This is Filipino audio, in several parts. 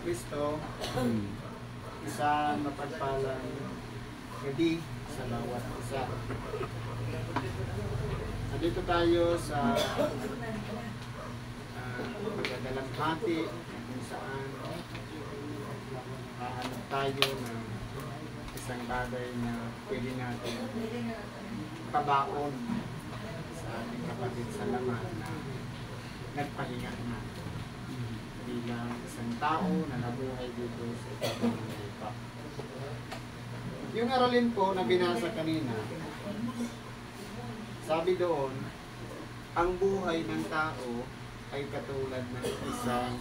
Kristo, isang mapagpalang gabi sa bawat isa. Nandito tayo sa magdadalamhati kung saan hahanap tayo ng isang bagay na pwede natin pabaon sa ating kapatid sa laman na nagpahinga na bilang isang tao na nabuhay dito sa ibabaw ng lupa. Yung aralin po na binasa kanina, sabi doon, ang buhay ng tao ay katulad ng isang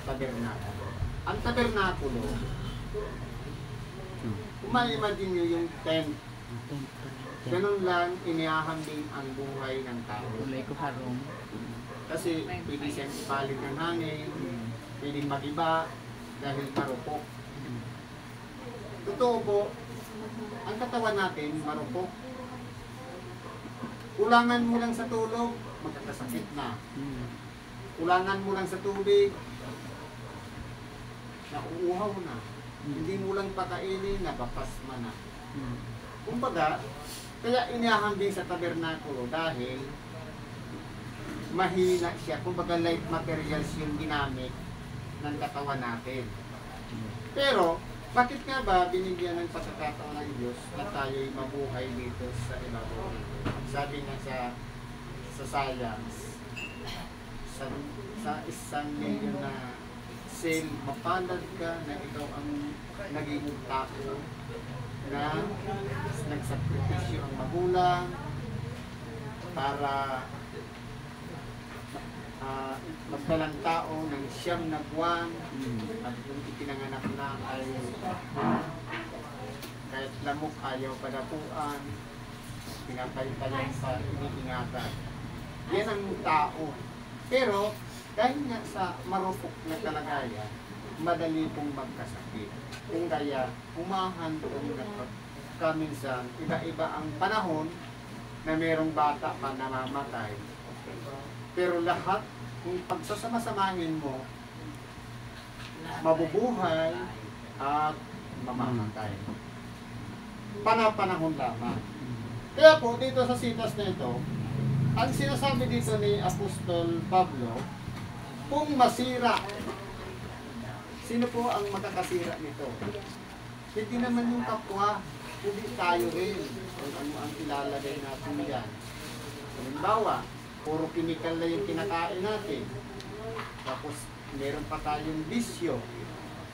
tabernakulo. Ang tabernakulo, kung ma-imagine nyo yung tent, ganun lang inihahambing ang buhay ng tao. Kasi pwede siyang ipalit ng hangin, pwedeng mag-iba dahil marupok. Totoo po, ang katawan natin marupok. Kulangan mo lang sa tulog, magkakasakit na. Kulangan mo lang sa tubig, nauuhaw na. Hindi mo lang pakainin, nabapasma na. Kumbaga, kaya inihahambing sa tabernakulo dahil mahina siya. Kumbaga light materials yung ginamit ng katawan natin. Pero, bakit nga ba binigyan ng pagkakataon ng Diyos na tayo'y mabuhay dito sa ibabaw? Sabi nga sa science, sa isang milyon na cell, mapalad ka na ikaw ang naging tako na nagsakripisyo ang magulang para magdalang tao ng 9 na buwan at yung ipinanganak na ay kahit lamok ayaw padapuan, pinapalitan sa iniingatan. Yan ang tao. Pero dahil nga sa marupok na kalagayan, madali pong magkasakit. Kung kaya humahandong na kaminsan, iba-iba ang panahon na merong bata pa namamatay. Pero lahat, kung pagsasama-samahin mo, mabubuhay at mamamatay. Panahon lamang. Kaya po, dito sa sitas na ito, ang sinasabi dito ni Apostol Pablo, kung masira, sino po ang makakasira nito? Hindi naman yung kapwa, hindi tayo rin kung ano ang ilalagay natin yan. Halimbawa, puro chemical na yung kinakain natin. Tapos, meron pa tayong bisyo.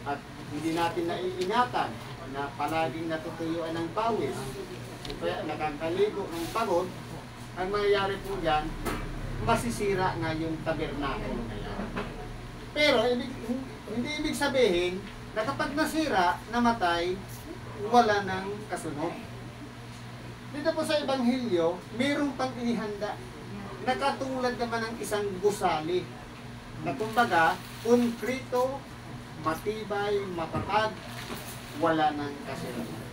At hindi natin naiingatan na palaging natutuyuan ng pawis. Kaya nakakaligo ng pagod. Ang mangyayari po dyan, masisira nga yung tabernakulo na yan. Pero, hindi ibig sabihin na kapag nasira, namatay, wala ng kasunod. Dito po sa Ebanghelyo, mayroong pang inihanda na katulad naman ng isang gusali na kumbaga, konkrito, matibay, matatag, wala ng kasalanan.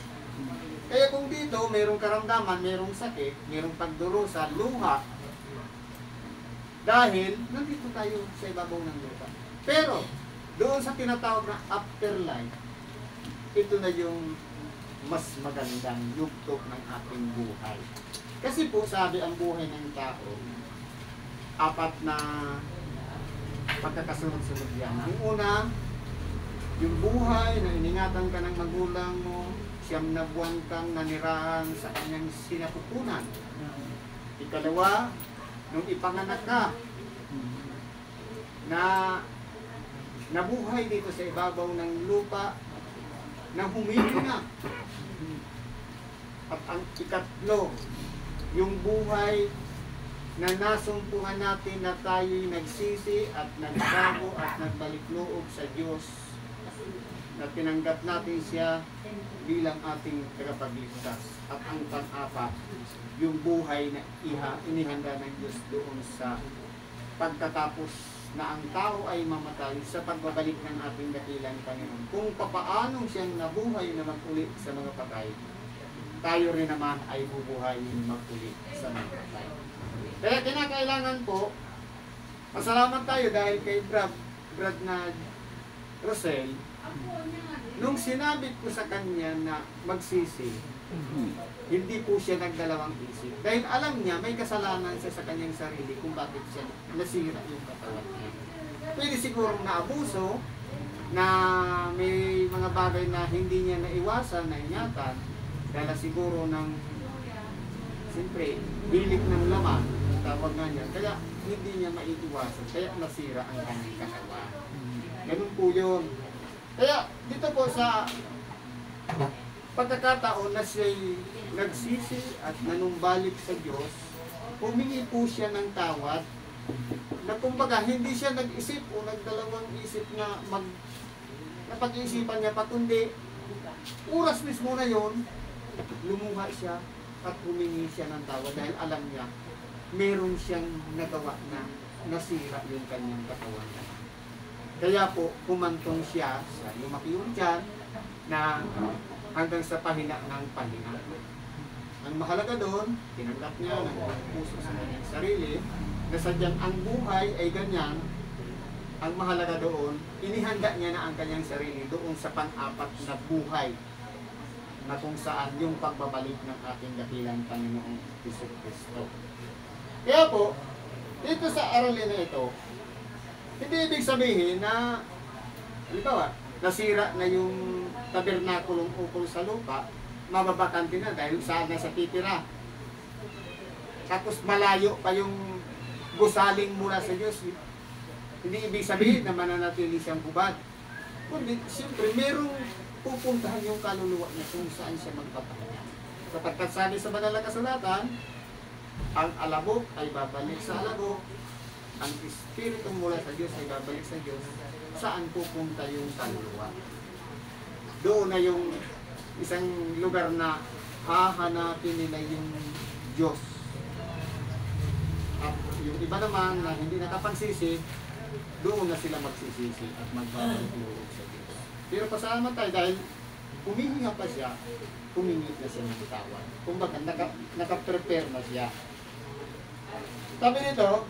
Kaya kung dito, mayroong karamdaman, mayroong sakit, mayroong pagdurusa, luha, dahil nandito tayo sa ibabaw ng lupa. Pero, doon sa tinatawag na afterlife, ito na yung mas magandang yugto ng ating buhay. Kasi po, sabi ang buhay ng tao, 4 na pagkakasunod-sunod yan. Ang una, yung buhay na iningatan ka ng magulang mo, 9 na buwan kang nanirahan sa kanyang sinapupunan. Ikalawa, nung ipanganak ka, na nabuhay dito sa ibabaw ng lupa, na humihinga. At ang ikatlo, yung buhay na nasumpungan natin na tayo'y nagsisi at nagbago at nagbalik loob sa Diyos, na tinanggap natin siya bilang ating tagapagligtas. At ang pang-apat, yung buhay na inihanda ng Diyos doon sa pagkatapos na ang tao ay mamatay sa pagbabalik ng ating dakilang Panginoon. Kung papaanong siyang nabuhay na mag-uli sa mga patay, tayo rin naman ay bubuhayin mag-uli sa mga patay. Kaya kinakailangan po, pasalamat tayo dahil kay Brad na Rosel, nung sinabi ko sa kanya na magsisi, hindi po siya nagdalawang isip. Dahil alam niya, may kasalanan siya sa kanyang sarili kung bakit siya nasira yung katawan niya. Pwede sigurong naabuso, na may mga bagay na hindi niya naiwasan, naingatan, dahil siguro ng, siyempre, bilik ng laman, tawag nga niya, kaya hindi niya maiiwasan, kaya nasira ang kanyang katawan. Ganun po yun. Kaya dito po sa pagkakataon na siya'y nagsisi at nanumbalik sa Diyos, humingi po siya ng tawad, na kumbaga hindi siya nag-isip o nagdalawang isip na napag-iisipan niya pa, kundi oras mismo na yon, lumuha siya at humingi siya ng tawad dahil alam niya meron siyang nagawa na nasira yung kanyang katawan. Kaya po kumantong siya sa lumaki yung tiyan na hanggang sa pahina ng pahina. Ang mahalaga doon, tinanggap niya ng puso sa kanyang sarili, na sadyang ang buhay ay ganyan. Ang mahalaga doon, inihanda niya na ang kanyang sarili doon sa pang-apat na buhay, na kung saan yung pagbabalik ng ating dakilang Panginoong Jesucristo. Kaya po, dito sa aralin na ito, hindi ibig sabihin na, halimbawa, nasira na yung tabernakulong ukol sa lupa, mababakante na dahil saan na sa titira. Tapos malayo pa yung gusaling mula sa Diyos. Hindi ibig sabihin na mananatili siyang hubad. Kundi, siyempre, merong pupuntahan yung kaluluwa niya kung saan siya magpapahinga. Sapagkat sabi sa banal na kasulatan, ang alabok ay babalik sa alabok, ang espiritu mula sa Diyos ay babalik sa Diyos. Saan pupunta yung kaluluwa? Doon na yung isang lugar na hahanapin nila yung Diyos. At yung iba naman na hindi nakapagsisi, doon na sila magsisisi at magbabalik loob sa Diyos. Pero pasalamat tayo dahil humihinga pa siya, humingi na siya ng tawad. Kumbaga, naka-prepare na siya. Sabi nito,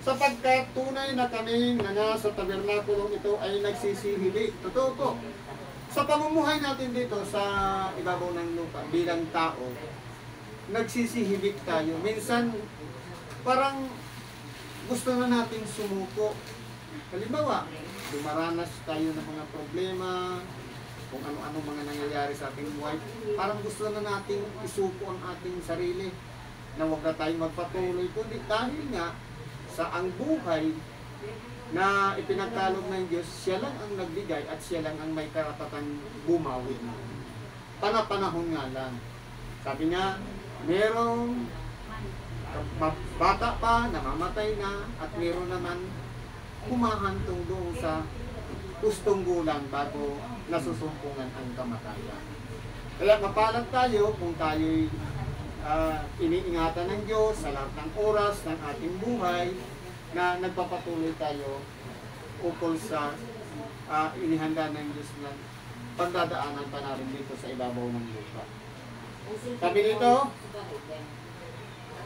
sapagkat tunay na kami na nasa tabernakulong ito ay nagsisihili. Totoo po. Sa pamumuhay natin dito sa ibabaw ng lupa bilang tao, nagsisihibik tayo. Minsan, parang gusto na nating sumuko. Halimbawa, dumaranas tayo ng mga problema, kung ano-ano mga nangyayari sa ating buhay, parang gusto na nating isuko ang ating sarili na huwag na tayong magpatuloy. Kundi dahil nga sa ang buhay na ipinagkaloob ng Diyos, siya lang ang nagbigay at siya lang ang may karapatang bumawi. Panapanahon nga lang. Sabi nga, merong bata pa, namamatay na, at meron naman humahantong doon sa gustong gulang bago nasusumpungan ang kamatayan. Kaya mapalad tayo kung tayo'y iniingatan ng Diyos sa lahat ng oras ng ating buhay, na nagpapatuloy tayo ukol sa inihanda ng Diyos na pagdadaanan pa natin dito sa ibabaw ng lupa. Sabi dito,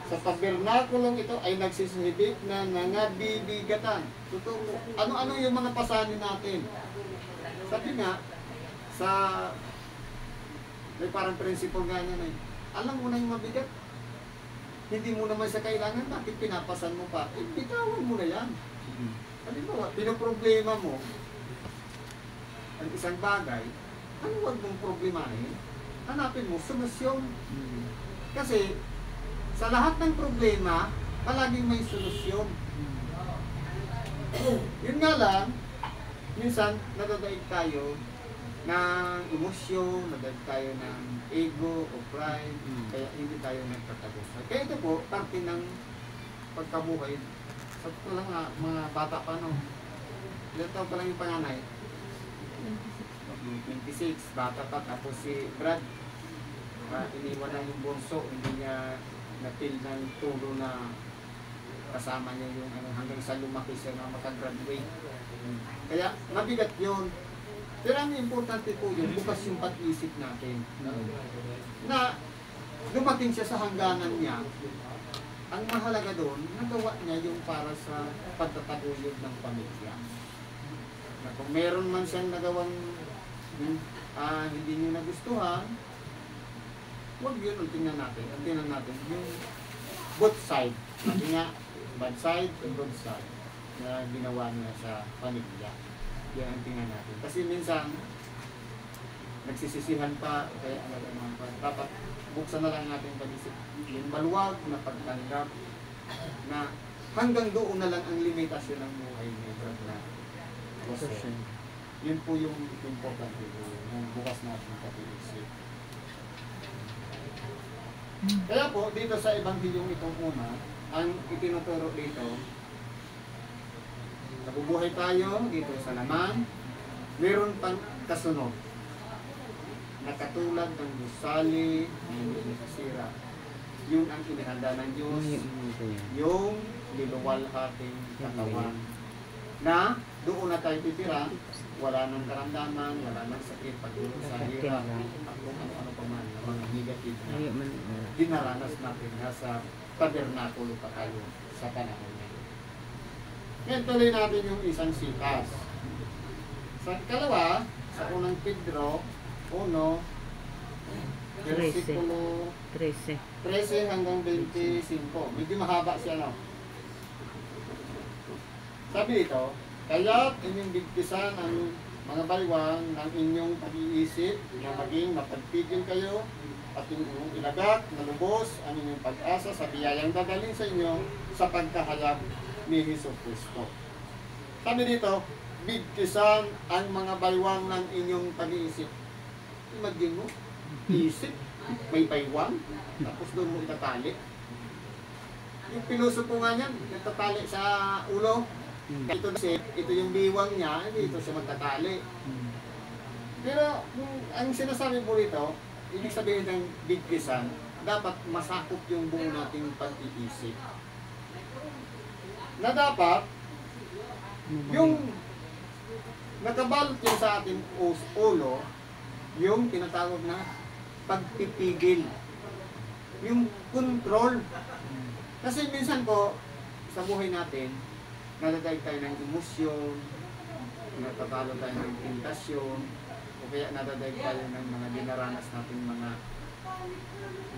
sa tabernakulong ito ay nagsisihibik na nangabibigatan. Totoo, ano-ano yung mga pasanin natin? Sabi nga, sa may parang prinsipyo nga niya na alam mo na yung mabigat. Hindi mo naman sa kailangan, bakit pinapasan mo pa? Bitawan mo na yan. Halimbawa, pinoproblema mo ang isang bagay, ano huwag mong problemahin? Hanapin mo solusyon. Kasi sa lahat ng problema, palaging may solusyon. Yun nga lang, minsan nadadaig tayo ng emosyon, nadadaig tayo ng ego o pride, kaya hindi tayo nagtatagumpay. Kaya ito po, parte ng pagkabuhay. Sa ito lang nga, mga bata pa, no? Ilan taon pa lang yung panganay? 26, bata pa. Tapos si Brad, iniwan na yung bunso, hindi niya napil ng tulo na kasama niya yung hanggang sa lumaki siya na makagraduate. Kaya mabigat yun. Pero ang importante po yun, bukas yung pag-isip natin. Na dumating siya sa hangganan niya, ang mahalaga doon, nagawa niya yung para sa pagtataguyod ng pamilya. Na kung meron man siyang nagawang hindi nyo nagustuhan, huwag yun ang tingnan natin. Ang tingnan natin yung both side. Sabi nga, bad side and good side na ginawa niya sa pamilya. Yan ang tingnan natin. Kasi minsan, nagsisisihan pa, kaya ano pa. Dapat buksan na lang natin pag-isip. Yung maluwag na pagtanggap na hanggang doon na lang ang limitasyon ng buhay ni Brad na Jose. Yun po yung importante po, yung bukas natin pag-iisip. Kaya po, dito sa Ebanghelyong itong una, ang itinuturo dito, nabubuhay tayo dito sa laman, meron pang kasunod, na katulad ng gusali na hindi nasisira. Yun ang inihanda ng Diyos, yung liluwalhating katawan, na doon na tayo titira, wala nang karamdaman, wala nang sakit, pagdulo sa hirap, at kung ano-ano pa man, mga negative na dinaranas natin nasa tabernakulo pa tayo sa panahon ngayon. Ngayon tuloy natin yung isang sitas. Sa kalawa, sa unang Pedro, 1, versikulo 13 hanggang 25. Medyo mahaba siya, no? Sabi dito, kaya't inyong bigtisan ang mga baywang ng inyong pag-iisip na maging mapagpigil kayo at inyong ilagak na lubos ang inyong pag-asa sa biyayang dadaling sa inyo sa pagkahayag ni Jesucristo. Sabi dito, bigtisan ang mga baywang ng inyong pag-iisip. Imagine mo, isip, may baywang, tapos doon mo itatali. Yung pinuso nga niyan, itatali sa ulo. Ito yung biwang niya, dito siya magtatali. Pero ang sinasabi po rito, ibig sabihin ng bigtisan, dapat masakop yung buong nating pag-iisip. Na dapat, yung nakabalot yun sa ating ulo, yung tinatawag na pagpipigil. Yung control. Kasi minsan po, sa buhay natin, nadadayag tayo ng emosyon, natatalo tayo ng tentasyon, o kaya nadadayag tayo ng mga dinaranas nating mga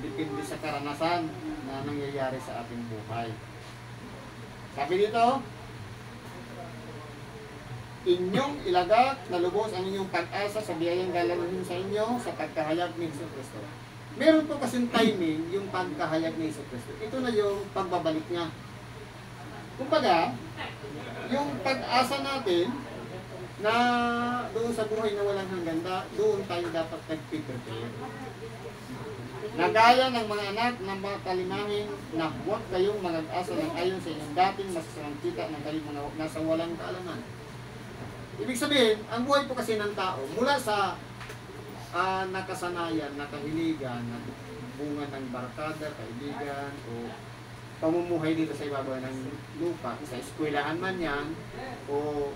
depende sa karanasan na nangyayari sa ating buhay. Sabi dito, inyong ilagak na lubos ang inyong pag-asa sa biyayang galanhin sa inyo sa pagkahayag ni Jesucristo. Meron po kasing timing yung pagkahayag ni Jesucristo. Ito na yung pagbabalik niya. Kumbaga, yung pag-asa natin na doon sa buhay na walang hanggan, doon tayo dapat nag-prepare. Nagaya ng mga anak ng mga kalimahin na huwag kayong mag-asa ng ayon sa inyong dating masasarang kita ng kaling mga nasa walang kaalaman. Ibig sabihin, ang buhay po kasi ng tao, mula sa nakasanayan, nakahiligan, bunga ng barkada, kaibigan, o pamumuhay dito sa ibabaw ng lupa, sa eskwelahan man yan, o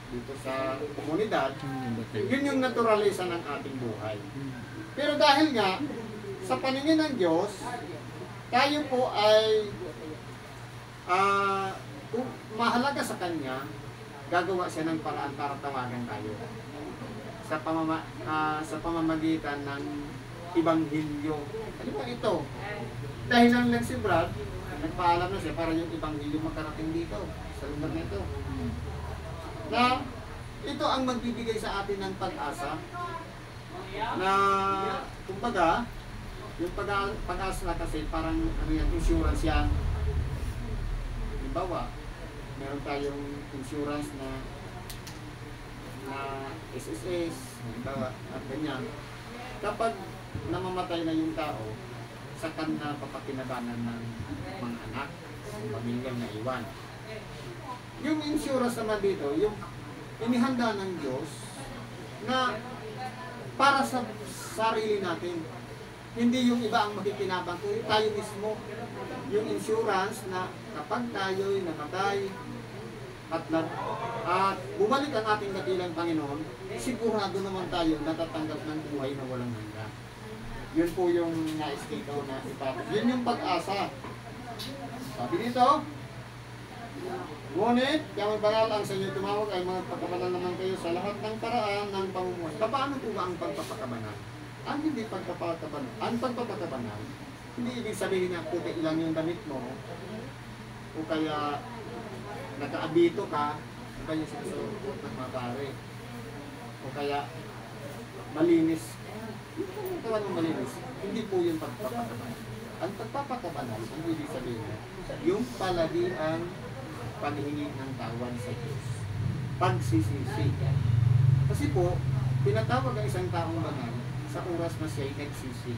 dito sa komunidad, yun yung naturalisa ng ating buhay. Pero dahil nga, sa paningin ng Diyos, tayo po ay kung mahalaga sa Kanya, gagawa siya ng paraan para tawagan tayo sa pamamagitan ng Ebanghelyo. Ano ba ito? Dahil lang si Brad, nagpaalam na siya para yung Ebanghelyo makarating dito sa lugar nito. Na ito ang magbibigay sa atin ng pag-asa na kumbaga yung pag-asa na kasi parang ano yan, insurance yan. Halimbawa, meron tayong insurance na SSS, halimbawa, at ganyan. Kapag namamatay na yung tao, sa kanya papakinabangan ng mga anak, ng pamilyang naiwan. Yung insurance naman dito, yung inihanda ng Diyos na para sa sarili natin. Hindi yung iba ang makikinabang, kundi tayo mismo. Yung insurance na kapag tayo'y namatay at bumalik ang ating dakilang Panginoon, sigurado naman tayo natatanggap ng buhay na walang hanggan. Yun po yung nais dito na ipapag. Yun yung pag-asa. Sabi dito, Ngunit, kaya magbanal ang sa inyo tumawag ay magpakabanal naman kayo sa lahat ng paraan ng pamumuhay. Paano po ba ang pagpapakabanal? Ang hindi pagpapakabanal, ang pagpapakabanal, hindi ibig sabihin na puti lang yung damit mo, o kaya nakaabito ka, o kaya sinusuot ng mga pare, o kaya malinis. Yung katawan mo malinis, hindi po yung pagpapakabanal. Ang pagpapakabanal, ang ibig sabihin, yung palagian paghingi ng tawad sa Diyos. Pagsisisi. Kasi po, pinatawag ang isang taong banal sa oras na siya'y nagsisi.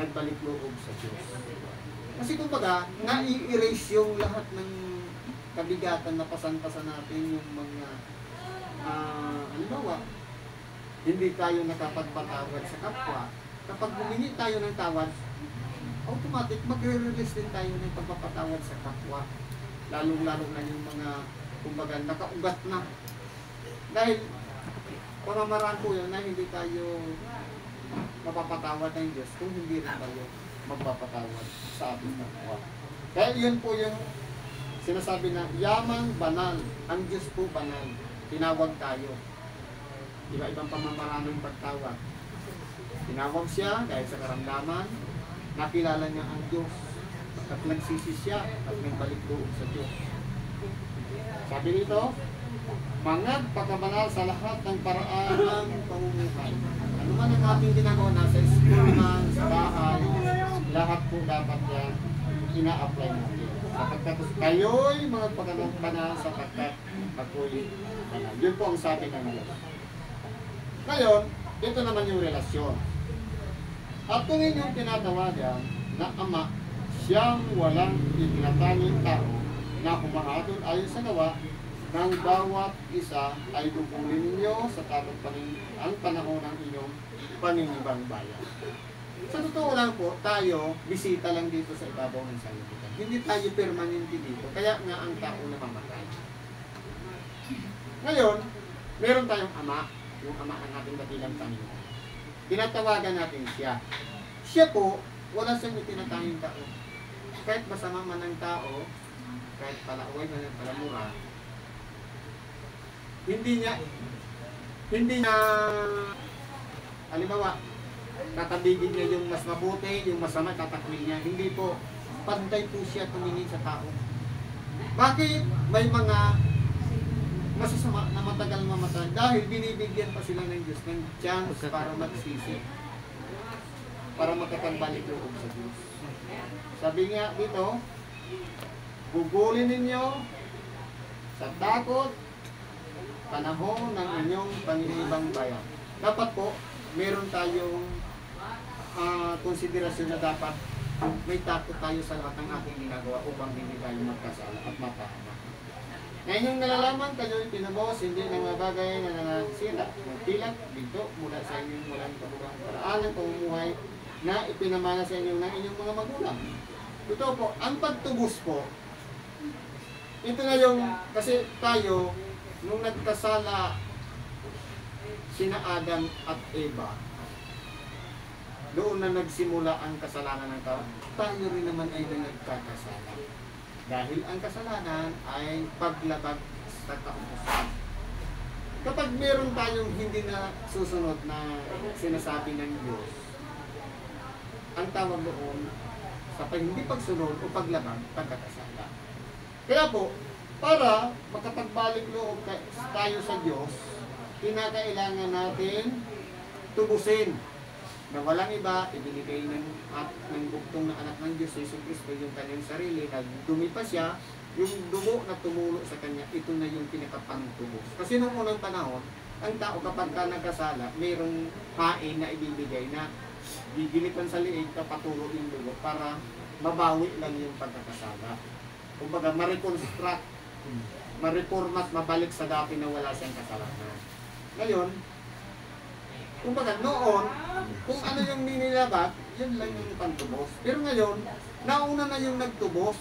Nagbalik loob sa Diyos. Kasi kumbaga, nai-erase yung lahat ng kabigatan na pasan-pasan natin, yung mga halimbawa, hindi tayo nakapagpatawad sa kapwa. Kapag humingi tayo ng tawad, automatic magre-release din tayo ng pagpapatawad sa kapwa. Lalong-lalo na yung mga, kumbaga, nakaugat na. Dahil, pamamaraan po yun na hindi tayo mapapatawad ng Diyos kung hindi rin tayo magpapatawad sa ating kapwa. Kaya yun po yung sinasabi na yamang banal, ang Diyos po banal, tinawag tayo. Iba-ibang pamamaraan ng pagtawag. Tinawag siya dahil sa karamdaman, nakilala niya ang Diyos. At nagsisi siya at nagbalik loob sa Diyos. Sabi nito, magpakabanal sa lahat ng paraan ng pamumuhay. Ano man ang ating ginagawa, nasa school man, sa bahay, lahat po dapat yan ina-apply natin. Sapagkat kayo'y magpakabanal sapagkat ako'y banal. Yun po ang sabi ng Diyos. Ngayon, ito naman yung relasyon. At kung inyong tinatawagan na Ama, siyang walang itinatanging tao na humahatol ayon sa gawa ng bawat isa ay tungkulin ninyo sa tatang ang panahon ng inyong paninibang bayan. Sa totoo lang po, tayo, bisita lang dito sa ibabaw ng sanlibutan. Hindi tayo permanente dito, kaya nga ang tao namamatay. Ngayon, meron tayong Ama, yung Ama ng ating dakilang Panginoon. Tinatawagan natin siya. Siya po, wala siyang itinatanging tao. Kahit masama man ng tao, kahit palaway man ng palamura, hindi niya, halimbawa, tatabigin niya yung mas mabuti, yung masama, tatakwil niya. Hindi po, pantay po siya tumingin sa tao. Bakit may mga masasama na matagal mamatay? Dahil binibigyan pa sila ng Diyos ng chance para magsisi, para makapagbalik loob sa Diyos. Sabi nga dito, gugulin ninyo sa takot panahon ng inyong panginibang bayan. Dapat po, meron tayong konsiderasyon na dapat may takot tayo sa lahat ng ating ginagawa upang hindi tayo magkasala at mapahama. Ngayon yung nalalaman kayo pinabos, hindi ng mga bagay na nangasira, magtilak dito mula sa inyong walang kabugang paraan ng pamumuhay na ipinamana sa inyo ng inyong mga magulang. Ito po, ang pagtubos po, ito na yung, kasi tayo, nung nagkasala sina Adam at Eva, doon na nagsimula ang kasalanan ng tao. Tayo rin naman ay nagkakasala. Dahil ang kasalanan ay paglabag sa kautusan. Kapag meron tayong hindi na susunod na sinasabi ng Diyos, ang tawag doon sa hindi pagsunod o paglabag, pagkakasala. Kaya po, para makapagbalik loob tayo sa Diyos, kinakailangan natin tubusin na walang iba, ibinigay ng buktong na anak ng Diyos, Jesus Cristo, yung kanyang sarili, nagdumi pa siya, yung dugo na tumulo sa kanya, ito na yung pinakapantubos. Kasi noong unang panahon, ang tao kapag ka nagkasala, mayroong hain na ibibigay na gigilipan sa liig, kapaturo yung dugo para mabawi lang yung pagkakasala. Kumbaga, ma-reconstruct, ma-reformat, mabalik sa dati na wala siyang kasalanan. Ngayon, kumbaga, noon, kung ano yung ninilabat, yun lang yung pantubos. Pero ngayon, nauna na yung nagtubos,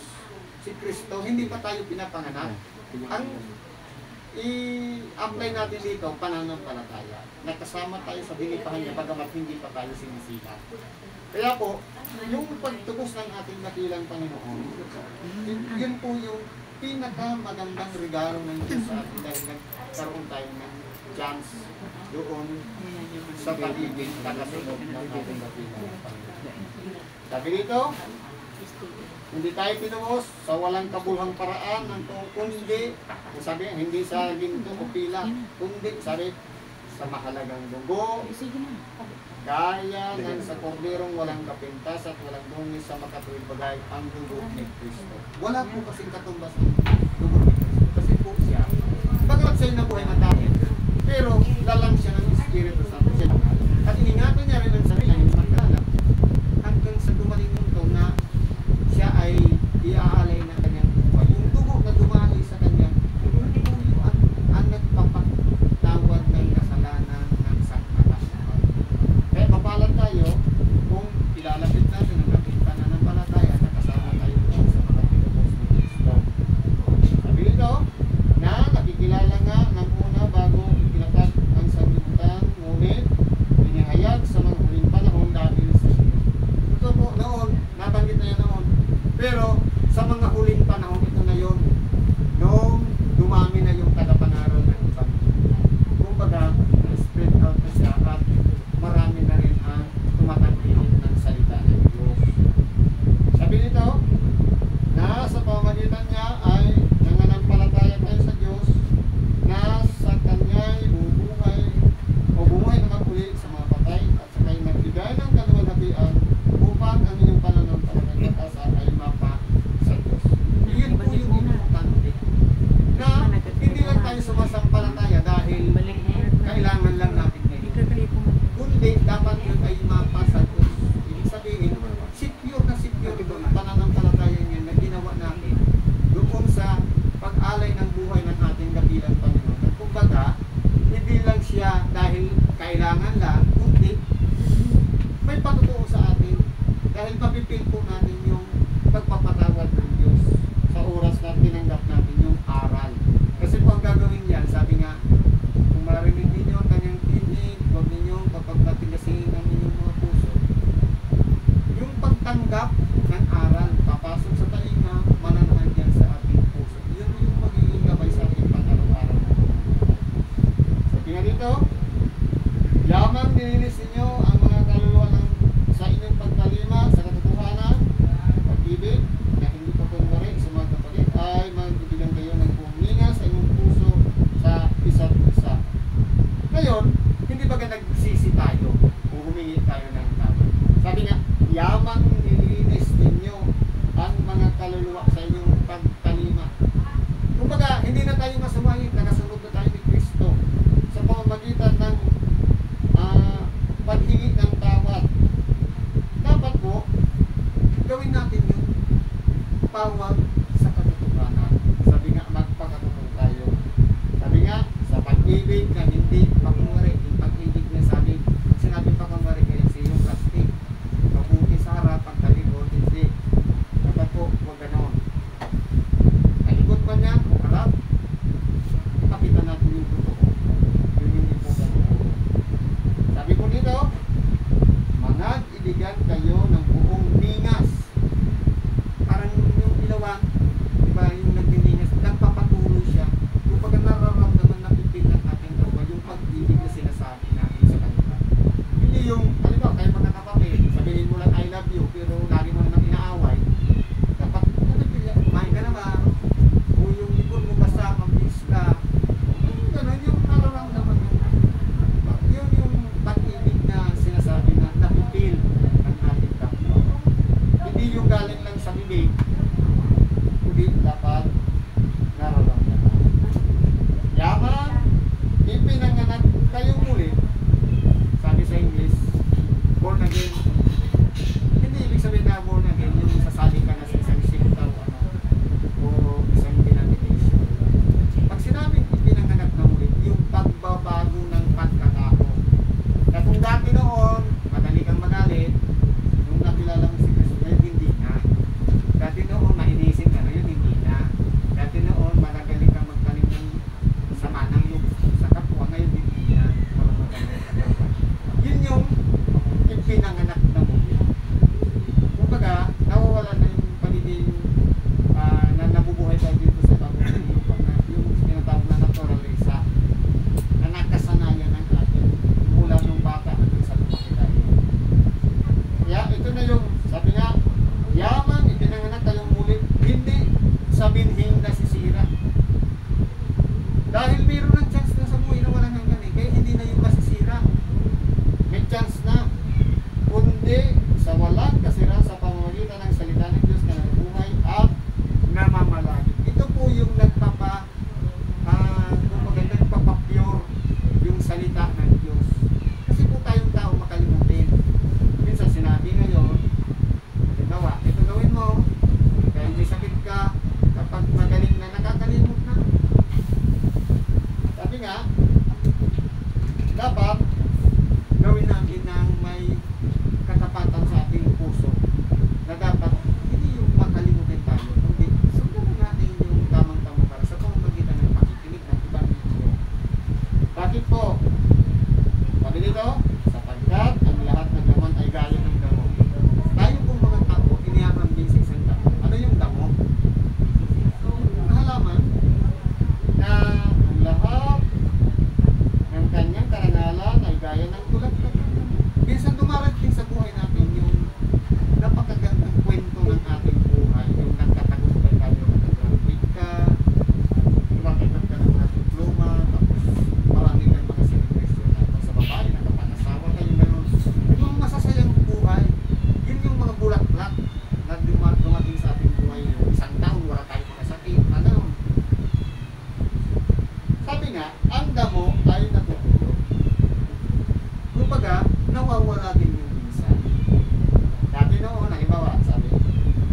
si Kristo, hindi pa tayo pinapanganak. Ang i-apply natin dito, pananampalataya. Nakasama tayo sa dinipahan niya, bagamat hindi pa tayo sinisikat. Kaya po, yung pagtubos ng ating dakilang Panginoon, yun po yung pinakamagandang regalo ng Diyos sa atin dahil nagkaroon tayo ng chance doon sa pag-ibig tagasunod ng ating kapilang. Sabi dito, hindi tayo pinuhos sa walang kabuluhang paraan ng kundi, sabi, hindi sa ginto o pila, kundi, sabi, sa mahalagang dugo, kaya ng sa korderong walang kapintas at walang dungis sa makatuwid bagay ang dugo ni Kristo. Wala po kasing katumbas ng dugo ni Kristo. Kasi po siya, bagamat sa'yo na buhay matangin, pero lalang siya ng Espiritu Santo. At iningatan niya rin ang sarili ng magkalap hanggang sa dumating nito na siya ay iaalay ng kanyang buhay. Yung dugo na dumali sa kanya, yung dugo ang nagpapatawad ng kasalanan ng sangkatauhan. Kaya mapalad tayo kung ilalapit natin ang ating pananampalataya at kasama tayo sa mga pinupos ni Kristo. Sabi nito, na nakikilala nga ng una bago itinatag ang sanlibutan, ngunit inihayag sa mga huling panahon dahil sa iyo. Ito po noon, nabanggit na yan noon. Pero sa mga huling panahon, ito na yun. Noong dumami na yung tagapangaral ng ibang. Kumbaga, spread out na siya at marami na rin ang tumatangkilik ng salita ng Diyos. Sabi nito, na sa pamamagitan niya ay nananampalataya tayo sa Diyos na sa Kanya'y bumuhay na muli sa mga patay at sa Kanya'y magbigay ng kaluwalhatian upang ang inyong pananampalataya ay mapa sa Diyos. Iyon po yung importante na hindi lang tayo sumasampalataya dahil kailangan lang natin ngayon. Kundi dapat yun ay mapa sa Diyos. Ibig sabihin, secure na secure ito ang pananampalataya niya na ginawa natin doon sa pag-alay ng buhay ng ating dakilang Panginoon. At kumbaga, hindi lang siya dahil kailangan lang, kundi may patutuo sa atin dahil mapipil po natin yung pagpapatawad ng Diyos sa oras na tinanggap natin yung aral. Kasi po ang gagawin yan, sabi nga, kung marinig ninyo ang kanyang tinig, huwag ninyong papagmatigasin ang inyong mga puso. Yung pagtanggap ng aral, papasok sa tainga, mananahan yan sa ating puso. Yun yung magiging gabay sa ating pang-araw-araw. Sabi nga dito, yamang nilinis ninyo ang mga kaluluwa ng sa inyong pagtalima sa katotohanan, pag-ibig, na hindi pa kunwari sa mga kapatid, ay magbibilang kayo ng puminga sa inyong puso sa isa't isa. Ngayon, hindi ba nagsisi tayo o humingi tayo ng tawad? Sabi nga, yamang nilinis ninyo ang mga kaluluwa sa inyong pagtalima. Kumbaga, hindi na tayo masumahit, nakasunod na tayo ni Kristo sa pamamagitan ng paghingi ng tawad. Dapat po, gawin natin yung pawag sa katotohanan. Sabi nga, magpakatotoo tayo. Sabi nga, sa pag-ibig na hindi pakunwari, yung pag-ibig na sinabi pakunwari kayo sa iyong plastic, mabuti sa harap, pagtalikod, hindi. Dapat po, huwag ganon. Talikod pa niya, o harap, ipakita natin yung totoo. Yun yung important. Sabi po dito, manag-ibigan kayo ng buong ningas. Parang yung ilawan, di ba, yung nagdiningas, nagpapatuloy siya. Yung pag nararamdaman na pipil ng ating tawa, yung pag-ibig na sinasabi. Dahil mayroon ng chance na sa buhay na walang hanggan eh. Kaya hindi na yung masisira. May chance na. Kundi sa walang kasira sa pamamagitan ng salita ng Diyos na nabubuhay at namamalagi. Ito po yung nagpapa-pure yung salita ng Diyos. Kasi po tayong tao makalimutin. Minsan sinabi ngayon, halimbawa, ito gawin mo, kaya may sakit ka, kapag magaling na, nakakalimot na. Sabi nga, dapat gawin natin ng may katapatan sa ating puso na dapat hindi yung makalimutin tayo, kundi sundan natin yung tamang-tama para sa pamamagitan ng pakikinig ng ibang video. Bakit po? Sabi dito, sapagkat ang lahat ng laman ay galing ng damo. Tayo pong mga tao, inihahambing sa isang damo. Ano yung damo? Ang halaman na ang lahat ng kanyang karangalan ay gaya ng tulad ng damo. Minsan dumarating sa buhay natin yung napakagandang kwento ng ating buhay, yung nagtatagumpay tayo, nag-graduate ka, tumakitag ka ng mga diploma, tapos marami kang mga celebration natin sa babae, nakapangasawa kayo, gano'n. Yung mga masasayang buhay, yun yung mga bulat-lat na dumating sa ating buhay, yung isang taon, wala tayong makasakit, ano. Sabi nga, ang damo ay natutulog. Kumbaga, nawawala din yung minsan. Dati noon, halimbawa, sabi,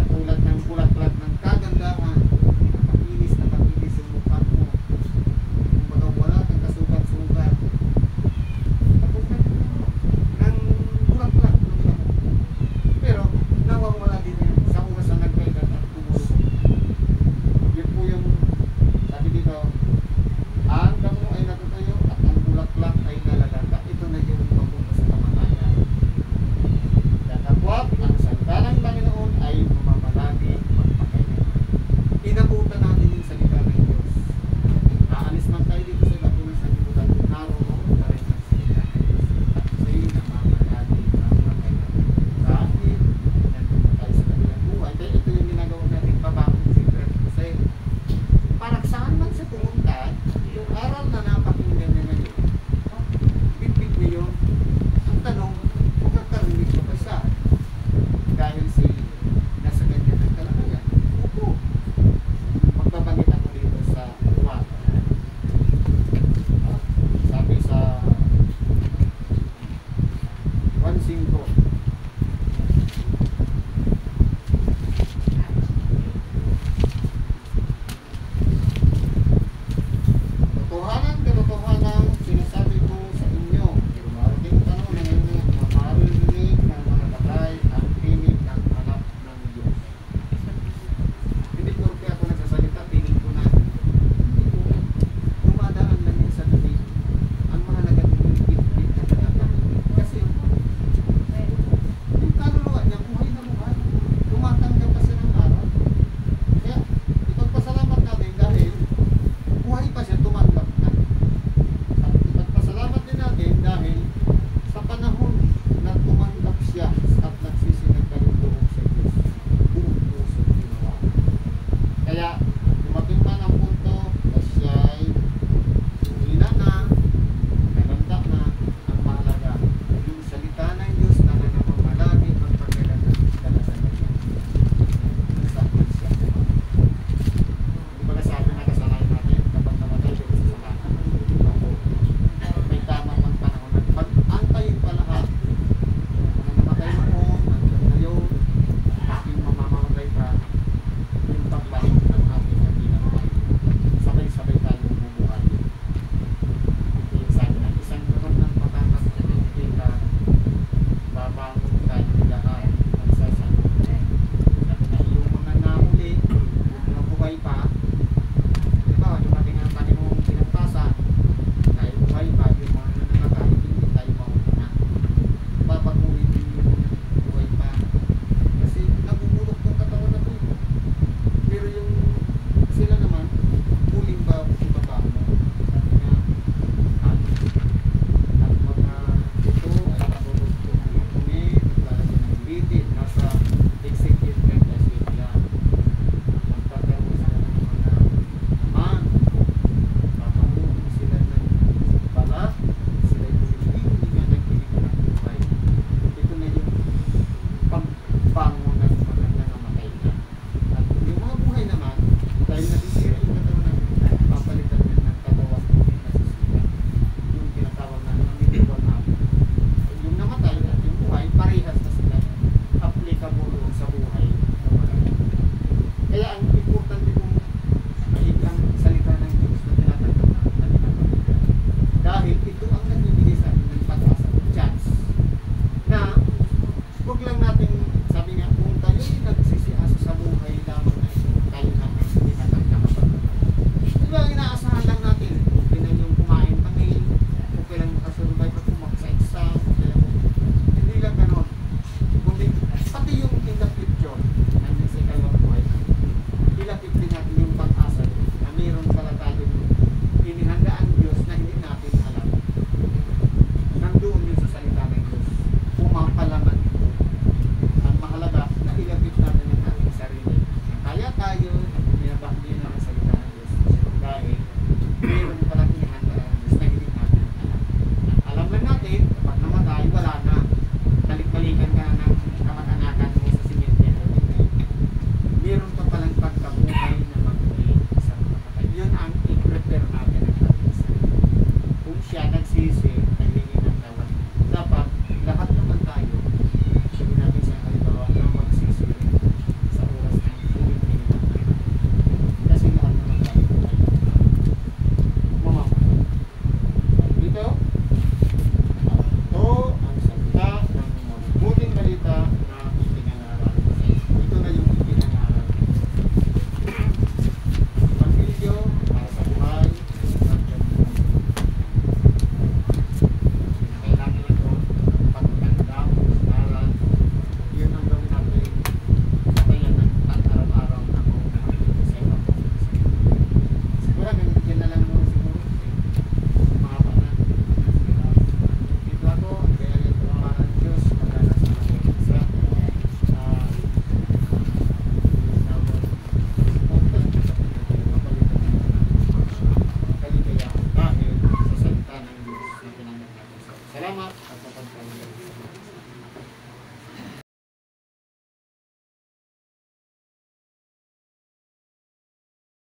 katulad ng bulat-lat ng kagandahan, nakakinis yung mukha mo. Kumbaga, wala kang kasugat-sugat. Katulad ng bulat-lat ng damo. Pero, nawawala din yan sa oras na nagkailan at tumulog. Yun po yung, sabi dito, ang damo ay natutuyo at ang bulat-lat ay nalalata. Ito na yung papunta sa kamatayan. Datapwat, ang salita ng Panginoon ay mamamalagi magpakailan. Inabutan natin yung salita ng Diyos. Aalis man